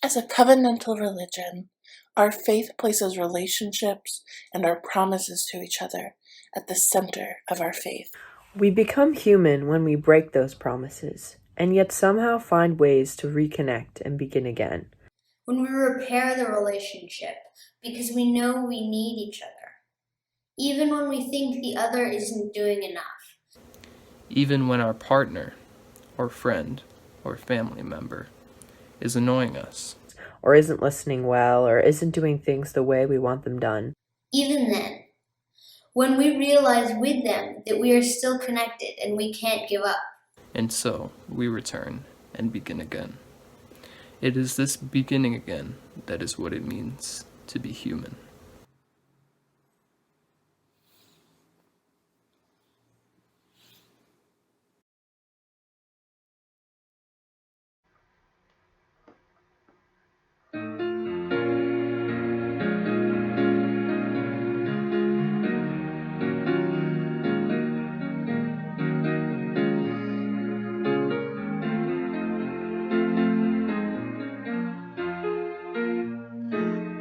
As a covenantal religion, our faith places relationships and our promises to each other at the center of our faith. We become human when we break those promises, and yet somehow find ways to reconnect and begin again. When we repair the relationship because we know we need each other, even when we think the other isn't doing enough. Even when our partner, or friend, or family member is annoying us. Or isn't listening well, or isn't doing things the way we want them done. Even then, when we realize with them that we are still connected and we can't give up. And so we return and begin again. It is this beginning again that is what it means to be human.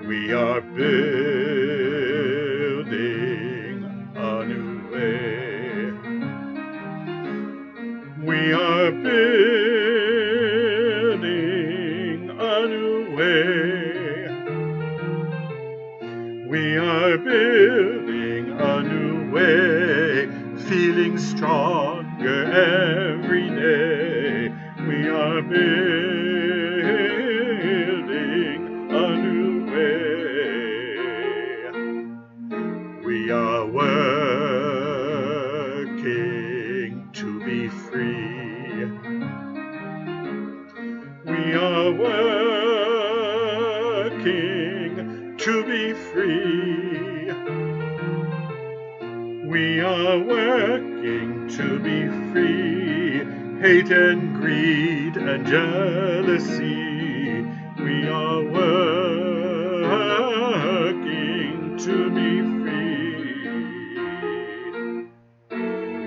We are building a new way. We are building a new way. We are building a new way, feeling stronger every day. We are building a new way. We are working to be free. We are working to be free. We are working to be free. Hate and greed and jealousy. We are working to be free.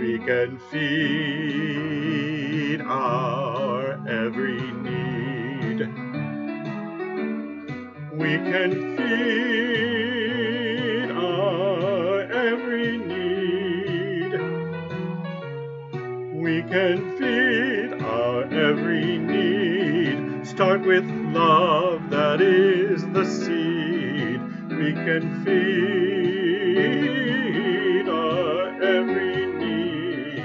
We can feed our every need. We can feed our every need. We can feed our every need. Start with love, that is the seed. We can feed our every need.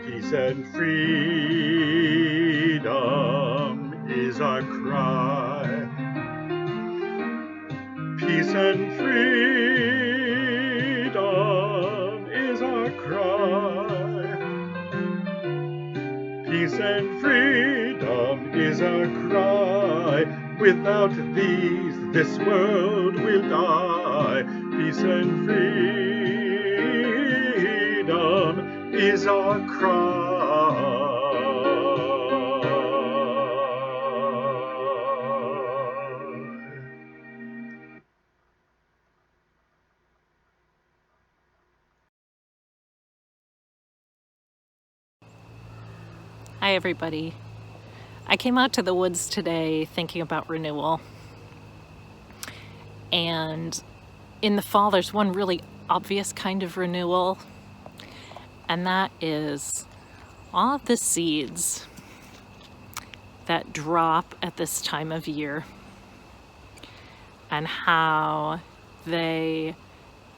Peace and freedom is our cry. Peace and freedom is our cry. Peace and freedom is our cry. Without these, this world will die. Peace and freedom is our cry. Hi everybody. I came out to the woods today thinking about renewal. And in the fall there's one really obvious kind of renewal, and that is all of the seeds that drop at this time of year and how they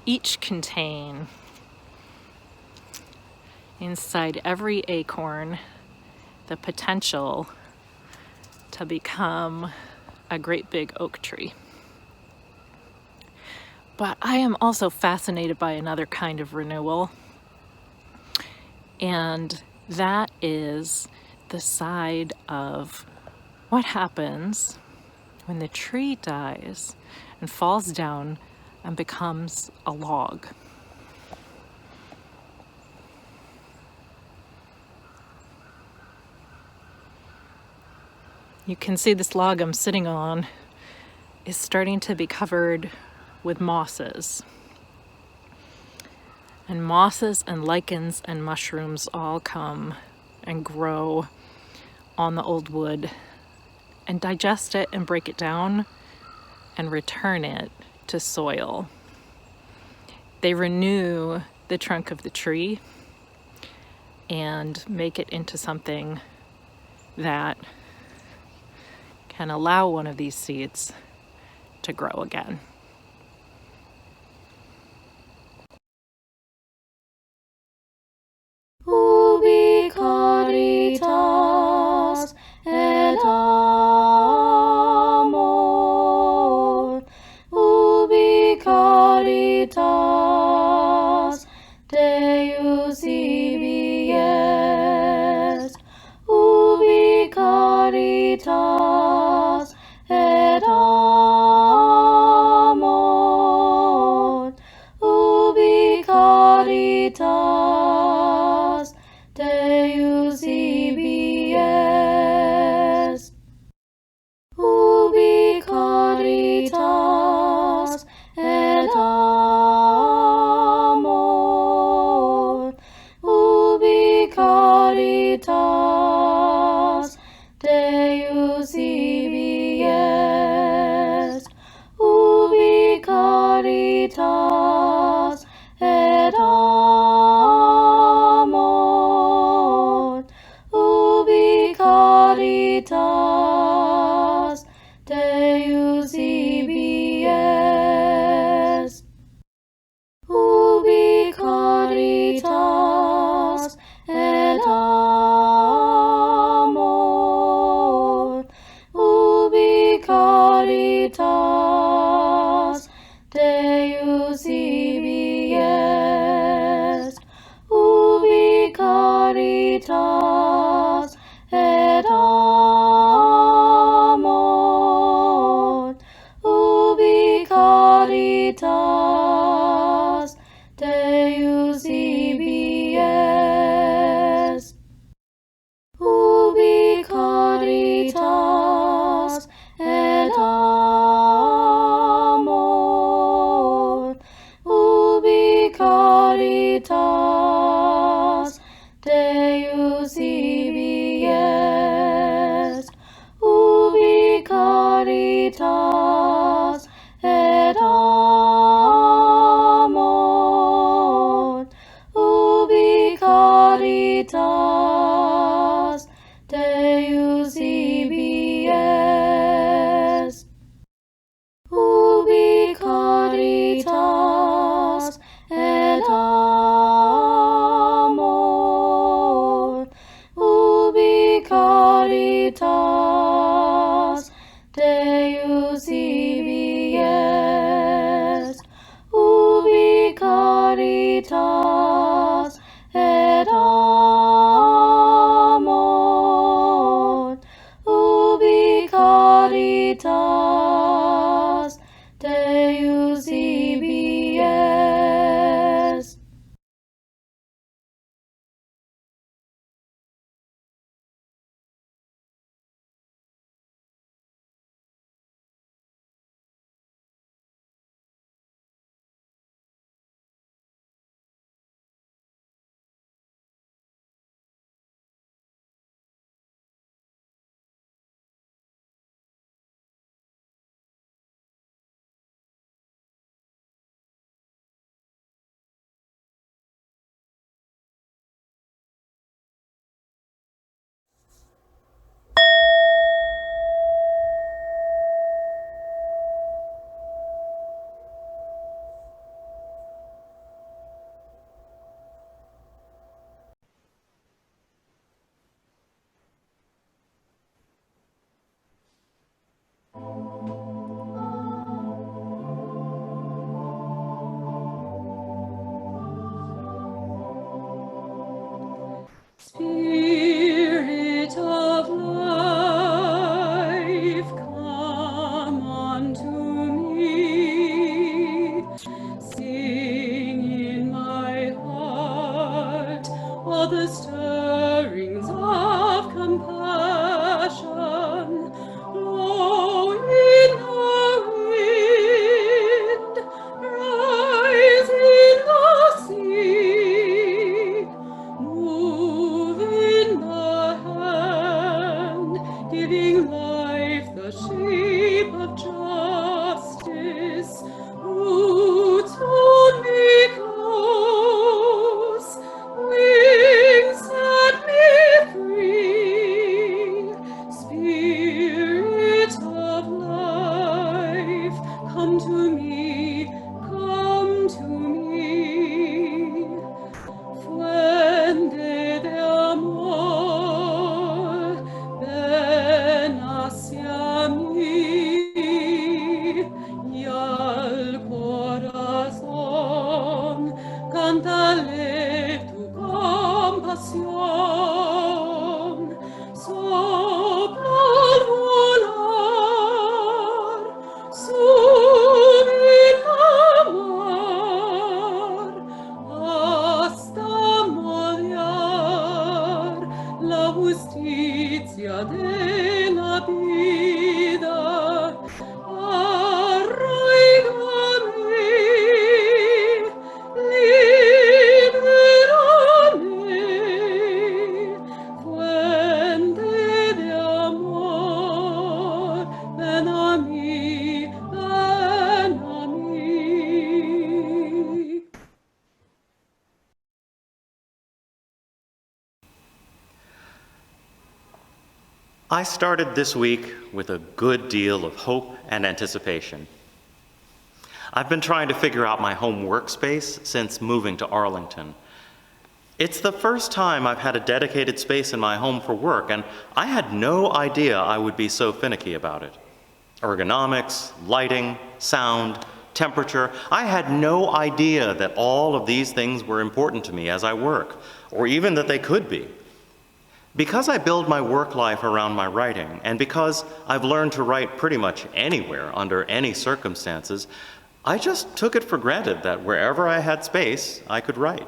each contain inside every acorn the potential to become a great big oak tree. But I am also fascinated by another kind of renewal, and that is the side of what happens when the tree dies and falls down and becomes a log. You can see this log I'm sitting on is starting to be covered with mosses. And mosses and lichens and mushrooms all come and grow on the old wood and digest it and break it down and return it to soil. They renew the trunk of the tree and make it into something that can allow one of these seeds to grow again. Ubi caritas et amor, ubi caritas Deus ibi est, ubi caritas et amor, ubi caritas Deus ibi est, ubi caritas et amor, ubi caritas Deus ibi est, ubi caritas et amor, ubi caritas Deus ibi est, ubi caritas et amor, ubi caritas Deus ibi est, ubi caritas et amor, ubi caritas Deus ibi est, ubi caritas et amor, ubi caritas Deus ibi est, ubi caritas et amor, ubi caritas Deus ibi est, ubi caritas et amor, ubi caritas Deus ibi est, ubi caritas et amor, ubi caritas Deus ibi est. come to me, come to me. Fuente de amor, ven hacia mí y al corazón cántale tu compasión. Sopla al volar, súbita mar, hasta moldear la justicia de la vida. Arraigame, libérame, fuente de amor, ven a mí, ven a mí. I started this week with a good deal of hope and anticipation. I've been trying to figure out my home workspace since moving to Arlington. It's the first time I've had a dedicated space in my home for work, and I had no idea I would be so finicky about it. Ergonomics, lighting, sound, temperature. I had no idea that all of these things were important to me as I work, or even that they could be. Because I build my work life around my writing, and because I've learned to write pretty much anywhere under any circumstances, I just took it for granted that wherever I had space, I could write.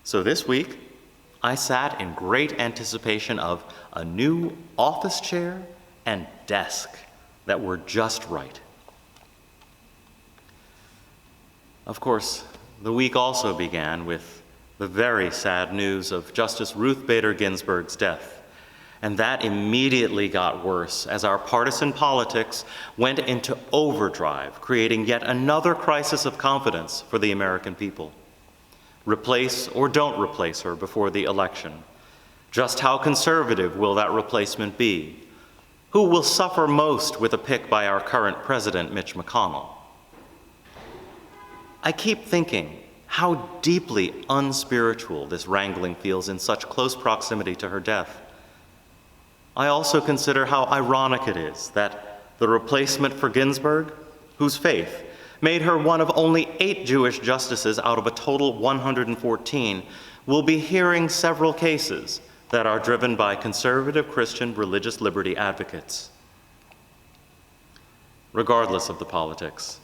So this week, I sat in great anticipation of a new office chair and desk that were just right. Of course, the week also began with the very sad news of Justice Ruth Bader Ginsburg's death. And that immediately got worse as our partisan politics went into overdrive, creating yet another crisis of confidence for the American people. Replace or don't replace her before the election. Just how conservative will that replacement be? Who will suffer most with a pick by our current president, Mitch McConnell? I keep thinking how deeply unspiritual this wrangling feels in such close proximity to her death. I also consider how ironic it is that the replacement for Ginsburg, whose faith made her one of only 8 Jewish justices out of a total 114, will be hearing several cases that are driven by conservative Christian religious liberty advocates. Regardless of the politics,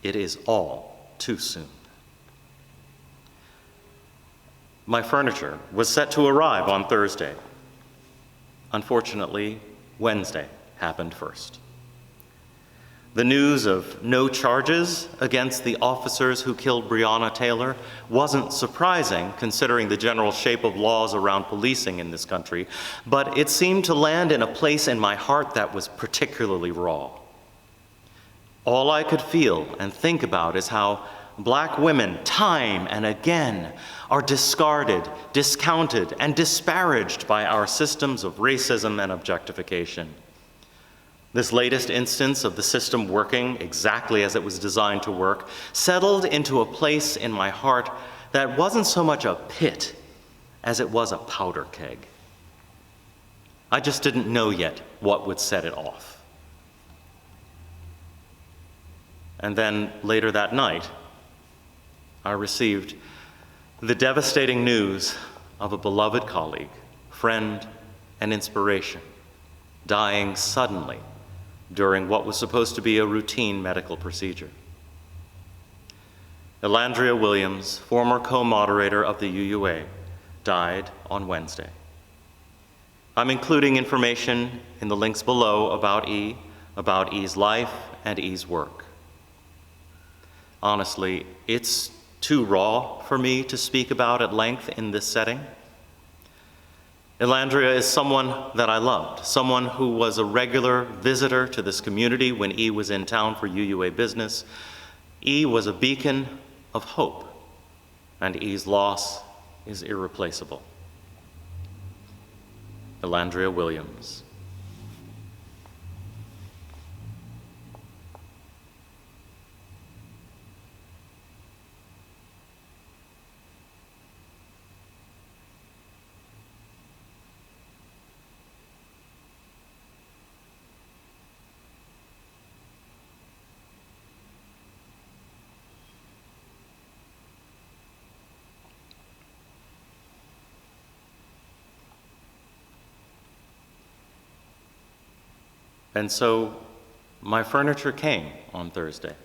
it is all too soon. My furniture was set to arrive on Thursday. Unfortunately, Wednesday happened first. The news of no charges against the officers who killed Breonna Taylor wasn't surprising considering the general shape of laws around policing in this country, but it seemed to land in a place in my heart that was particularly raw. All I could feel and think about is how Black women, time and again, are discarded, discounted, and disparaged by our systems of racism and objectification. This latest instance of the system working exactly as it was designed to work settled into a place in my heart that wasn't so much a pit as it was a powder keg. I just didn't know yet what would set it off. And then later that night, I received the devastating news of a beloved colleague, friend, and inspiration dying suddenly during what was supposed to be a routine medical procedure. Elandria Williams, former co-moderator of the UUA, died on Wednesday. I'm including information in the links below about E's life and E's work. Honestly, it's too raw for me to speak about at length in this setting. Elandria is someone that I loved, someone who was a regular visitor to this community when E was in town for UUA business. E was a beacon of hope, and E's loss is irreplaceable. Elandria Williams. And so my furniture came on Thursday.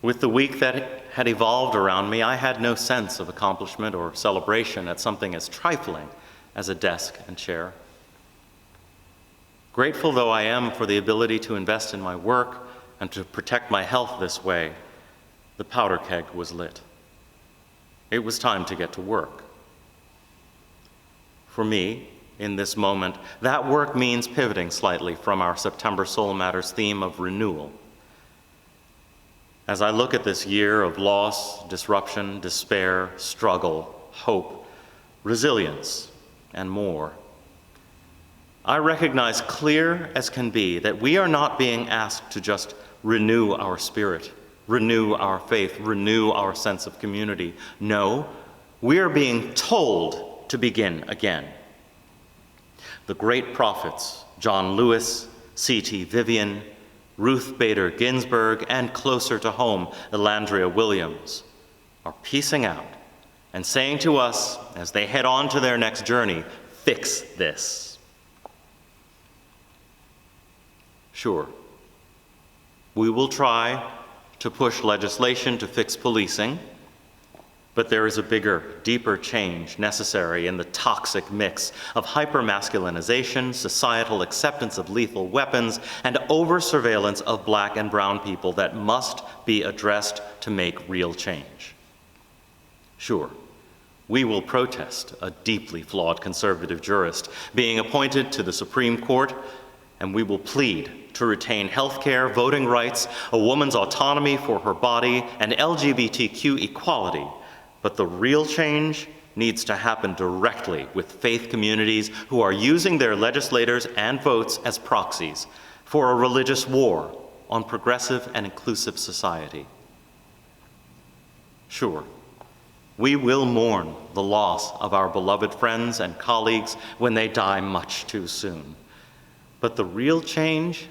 With the week that had evolved around me, I had no sense of accomplishment or celebration at something as trifling as a desk and chair. Grateful though I am for the ability to invest in my work and to protect my health this way, the powder keg was lit. It was time to get to work. For me, in this moment, that work means pivoting slightly from our September Soul Matters theme of renewal. As I look at this year of loss, disruption, despair, struggle, hope, resilience, and more, I recognize clear as can be that we are not being asked to just renew our spirit, renew our faith, renew our sense of community. No, we are being told to begin again. The great prophets, John Lewis, C.T. Vivian, Ruth Bader Ginsburg, and closer to home, Elandria Williams, are piecing out and saying to us as they head on to their next journey, fix this. Sure, we will try to push legislation to fix policing, but there is a bigger, deeper change necessary in the toxic mix of hyper-masculinization, societal acceptance of lethal weapons, and over-surveillance of Black and brown people that must be addressed to make real change. Sure, we will protest a deeply flawed conservative jurist being appointed to the Supreme Court, and we will plead to retain health care, voting rights, a woman's autonomy for her body, and LGBTQ equality. But the real change needs to happen directly with faith communities who are using their legislators and votes as proxies for a religious war on progressive and inclusive society. Sure, we will mourn the loss of our beloved friends and colleagues when they die much too soon. But the real change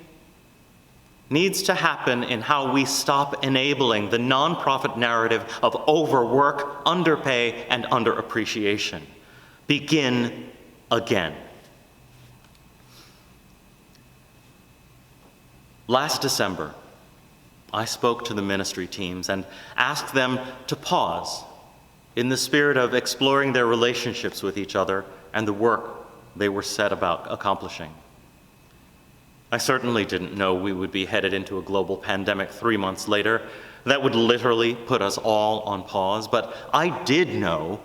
needs to happen in how we stop enabling the nonprofit narrative of overwork, underpay, and underappreciation. Begin again. Last December, I spoke to the ministry teams and asked them to pause in the spirit of exploring their relationships with each other and the work they were set about accomplishing. I certainly didn't know we would be headed into a global pandemic 3 months later that would literally put us all on pause, but I did know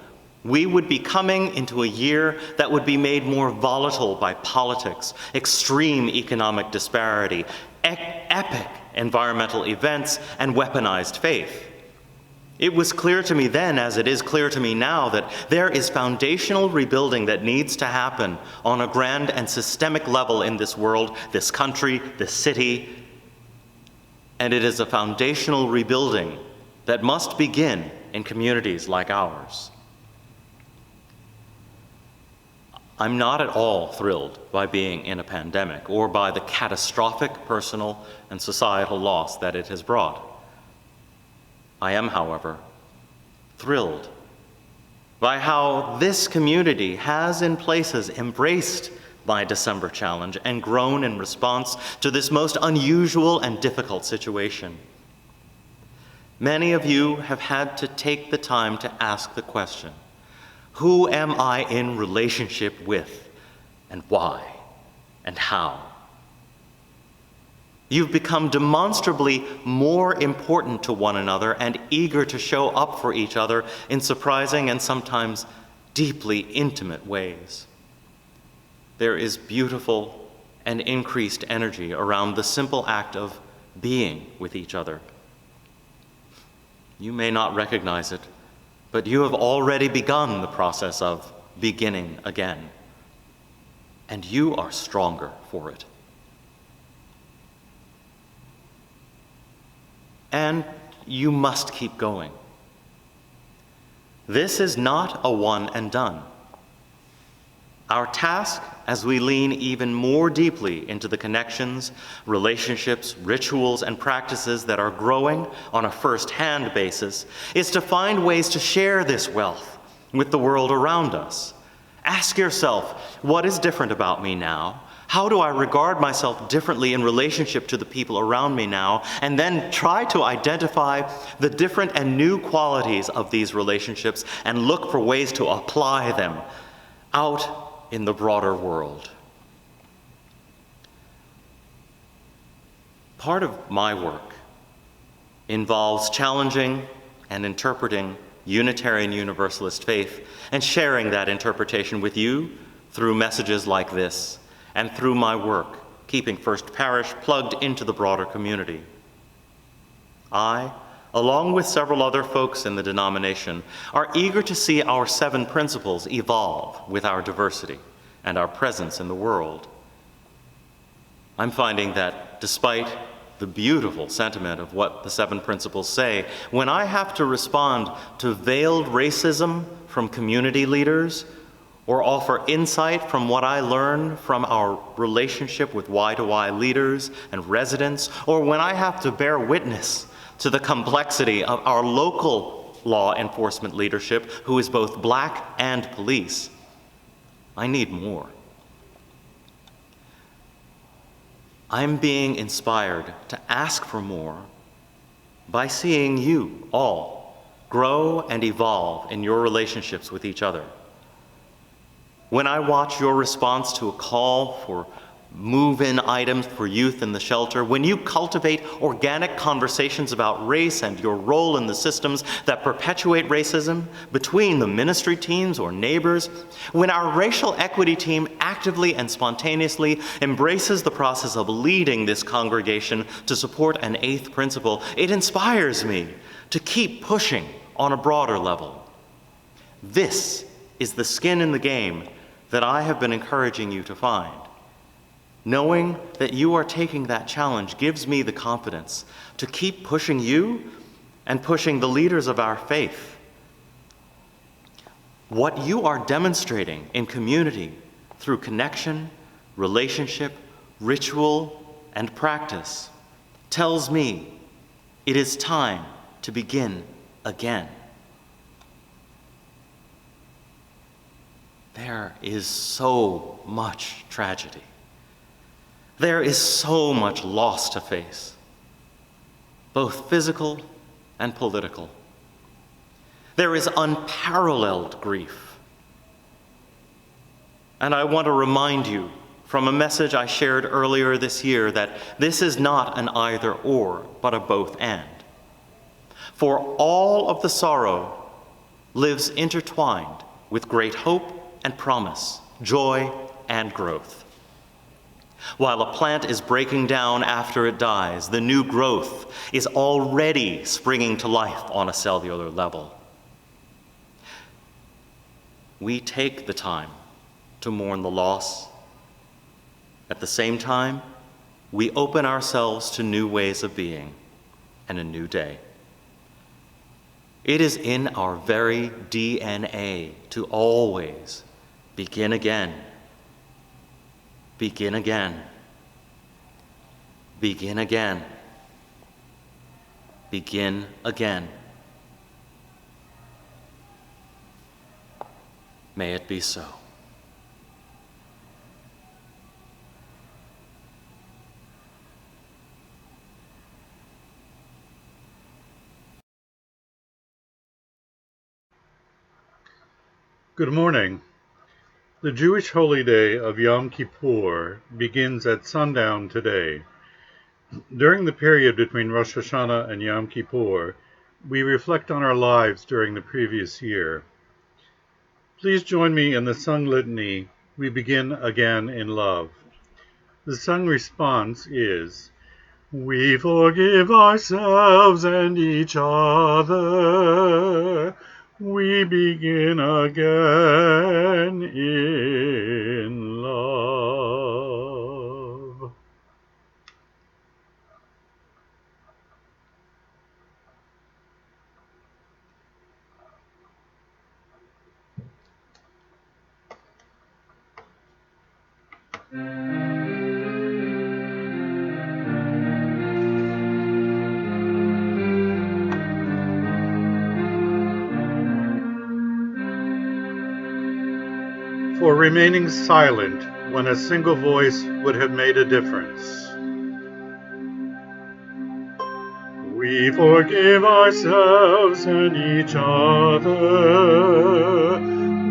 we would be coming into a year that would be made more volatile by politics, extreme economic disparity, epic environmental events, and weaponized faith. It was clear to me then, as it is clear to me now, that there is foundational rebuilding that needs to happen on a grand and systemic level in this world, this country, this city. And it is a foundational rebuilding that must begin in communities like ours. I'm not at all thrilled by being in a pandemic or by the catastrophic personal and societal loss that it has brought. I am, however, thrilled by how this community has in places embraced my December challenge and grown in response to this most unusual and difficult situation. Many of you have had to take the time to ask the question, who am I in relationship with, and why, and how? You've become demonstrably more important to one another and eager to show up for each other in surprising and sometimes deeply intimate ways. There is beautiful and increased energy around the simple act of being with each other. You may not recognize it, but you have already begun the process of beginning again, and you are stronger for it. And you must keep going. This is not a one and done. Our task, as we lean even more deeply into the connections, relationships, rituals, and practices that are growing on a first-hand basis, is to find ways to share this wealth with the world around us Ask yourself, what is different about me now? How do I regard myself differently in relationship to the people around me now? And then try to identify the different and new qualities of these relationships and look for ways to apply them out in the broader world. Part of my work involves challenging and interpreting Unitarian Universalist faith and sharing that interpretation with you through messages like this and through my work, keeping First Parish plugged into the broader community. I, along with several other folks in the denomination, are eager to see our 7 principles evolve with our diversity and our presence in the world. I'm finding that despite the beautiful sentiment of what the 7 principles say, when I have to respond to veiled racism from community leaders or offer insight from what I learn from our relationship with Y-to-Y leaders and residents, or when I have to bear witness to the complexity of our local law enforcement leadership, who is both Black and police, I need more. I'm being inspired to ask for more by seeing you all grow and evolve in your relationships with each other. When I watch your response to a call for move-in items for youth in the shelter, when you cultivate organic conversations about race and your role in the systems that perpetuate racism between the ministry teams or neighbors, when our racial equity team actively and spontaneously embraces the process of leading this congregation to support an 8th principle, it inspires me to keep pushing on a broader level. This is the skin in the game that I have been encouraging you to find. Knowing that you are taking that challenge gives me the confidence to keep pushing you and pushing the leaders of our faith. What you are demonstrating in community through connection, relationship, ritual, and practice tells me it is time to begin again. There is so much tragedy. There is so much loss to face, both physical and political. There is unparalleled grief. And I want to remind you from a message I shared earlier this year that this is not an either or, but a both and. For all of the sorrow lives intertwined with great hope and promise, joy and growth. While a plant is breaking down after it dies, the new growth is already springing to life on a cellular level. We take the time to mourn the loss. At the same time, we open ourselves to new ways of being and a new day. It is in our very DNA to always begin again. Begin again. Begin again. Begin again. May it be so. Good morning. The Jewish holy day of Yom Kippur begins at sundown today. During the period between Rosh Hashanah and Yom Kippur, we reflect on our lives during the previous year. Please join me in the sung litany, We Begin Again in Love. The sung response is, We forgive ourselves and each other. We begin again in love. for remaining silent when a single voice would have made a difference. We forgive ourselves and each other.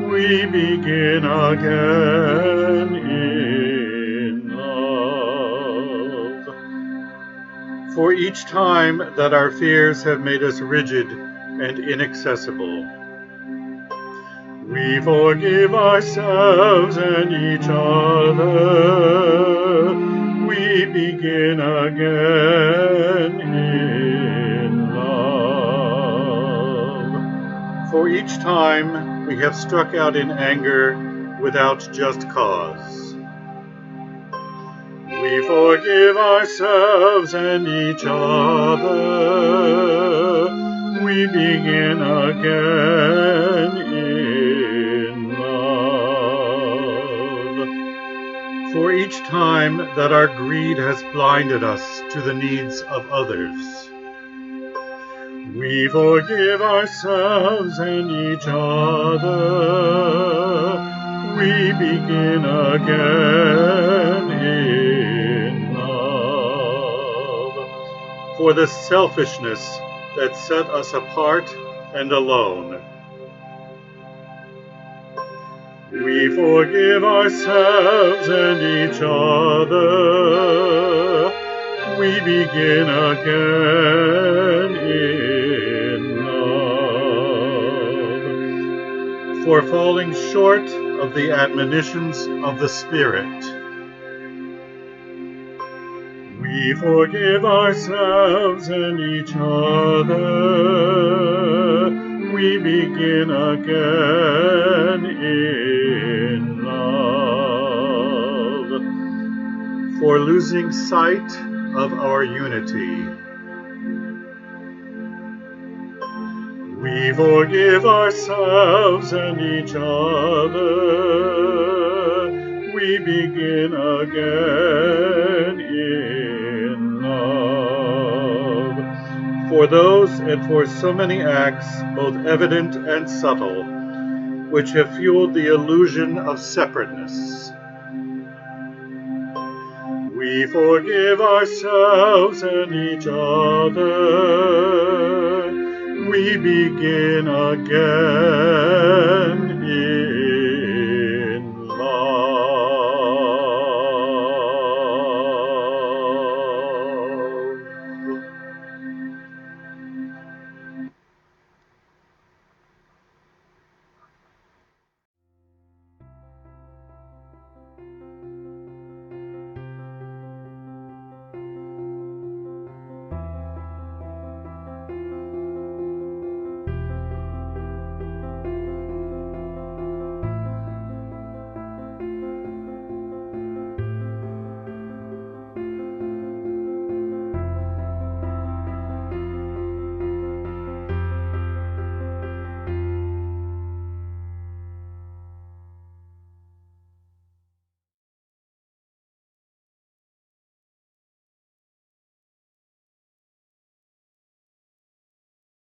We begin again in love. For each time that our fears have made us rigid and inaccessible, we forgive ourselves and each other. We begin again in love. For each time we have struck out in anger without just cause, we forgive ourselves and each other. We begin again in love. For each time that our greed has blinded us to the needs of others, we forgive ourselves and each other. We begin again in love. For the selfishness that set us apart and alone, we forgive ourselves and each other. We begin again in love. For falling short of the admonitions of the Spirit, we forgive ourselves and each other. We begin again in love. For losing sight of our unity, we forgive ourselves and each other. We begin again in love. For those and for so many acts, both evident and subtle, which have fueled the illusion of separateness, we forgive ourselves and each other. We begin again